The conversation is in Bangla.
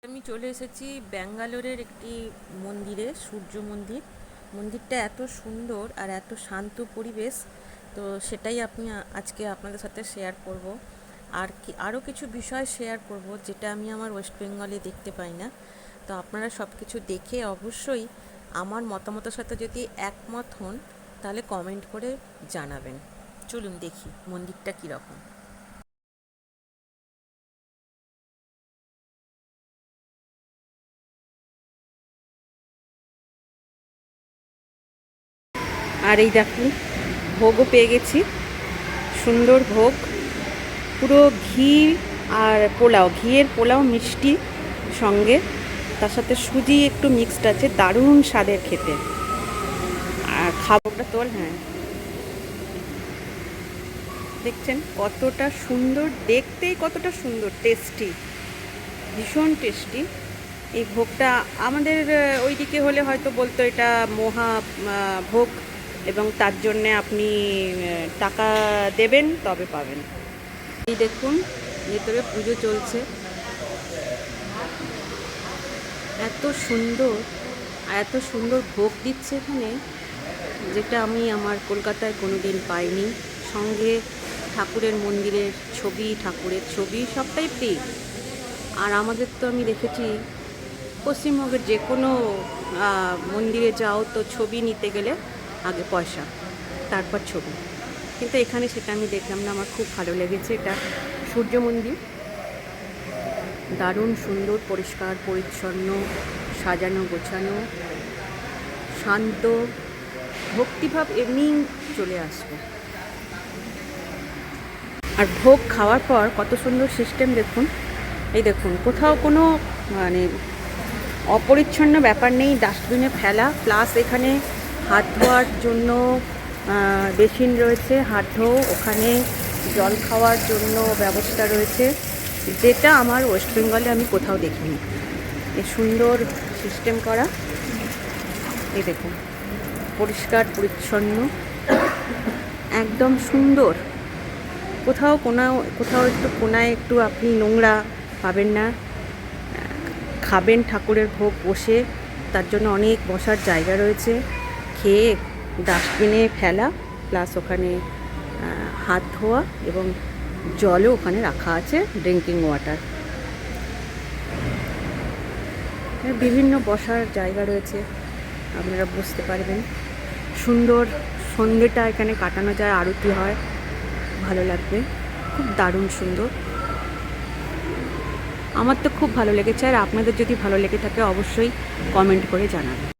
আমি চলে এসেছি ব্যাঙ্গালোরের একটি মন্দিরে, সূর্য মন্দির। মন্দিরটা এত সুন্দর আর এত শান্ত পরিবেশ, তো সেটাই আজকে আপনাদের সাথে শেয়ার করব। আর কি আরও কিছু বিষয় শেয়ার করব যেটা আমি আমার ওয়েস্ট বেঙ্গলে দেখতে পাই না। তো আপনারা সব কিছু দেখে অবশ্যই আমার মতামতের সাথে যদি একমত হন তাহলে কমেন্ট করে জানাবেন। চলুন দেখি মন্দিরটা কীরকম। আর এই দেখুন, ভোগও পেয়ে গেছি, সুন্দর ভোগ, পুরো ঘি আর পোলাও, ঘিয়ের পোলাও, মিষ্টি সঙ্গে, তার সাথে সুজি একটু মিক্সড আছে, দারুণ স্বাদের খেতে। আর খাবারটা তোল, হ্যাঁ দেখছেন কতটা সুন্দর দেখতেই, কতটা সুন্দর, টেস্টি, ভীষণ টেস্টি। এই ভোগটা আমাদের ওইদিকে হলে হয়তো বলতো এটা মহা ভোগ, এবং তার জন্যে আপনি টাকা দেবেন তবে পাবেন। এই দেখুন, ভেতরে পুজো চলছে, এত সুন্দর, আর এত সুন্দর ভোগ দিচ্ছে এখানে, যেটা আমি আমার কলকাতায় কোনো দিন পাইনি। সঙ্গে ঠাকুরের মন্দিরের ছবি, ঠাকুরের ছবি সবটাই ফ্রি। আর আমাদের তো আমি দেখেছি পশ্চিমবঙ্গের যে কোনো মন্দিরে যাও তো ছবি নিতে গেলে আগে পয়সা, তারপর ছবি, কিন্তু এখানে সেটা আমি দেখলাম না। আমার খুব ভালো লেগেছে। এটা সূর্য মন্দির, দারুণ সুন্দর, পরিষ্কার পরিচ্ছন্ন, সাজানো গোছানো, শান্ত, ভক্তিভাব এমনি চলে আসবে। আর ভোগ খাওয়ার পর কত সুন্দর সিস্টেম দেখুন। এই দেখুন, কোথাও কোনো মানে অপরিচ্ছন্ন ব্যাপার নেই, ডাস্টবিনে ফেলা, প্লাস এখানে হাত ধোয়ার জন্য বেসিন রয়েছে, হাত ধোও, ওখানে জল খাওয়ার জন্য ব্যবস্থা রয়েছে, যেটা আমার ওয়েস্ট বেঙ্গলে আমি কোথাও দেখিনি। এই সুন্দর সিস্টেম করা, এই দেখুন, পরিষ্কার পরিচ্ছন্ন, একদম সুন্দর। কোথাও একটু কোনায় একটু আপনি নোংরা পাবেন না। খাবেন ঠাকুরের ভোগ বসে, তার জন্য অনেক বসার জায়গা রয়েছে। খেয়ে ডাস্টবিনে ফেলা, প্লাস ওখানে হাত ধোয়া, এবং জলও ওখানে রাখা আছে, ড্রিঙ্কিং ওয়াটার। বিভিন্ন বসার জায়গা রয়েছে, আপনারা বুঝতে পারবেন। সুন্দর সন্ধ্যেটা এখানে কাটানো যায়, আরতি হয়, ভালো লাগবে, খুব দারুণ সুন্দর। আমার তো খুব ভালো লেগেছে, আর আপনাদের যদি ভালো লেগে থাকে অবশ্যই কমেন্ট করে জানাবেন।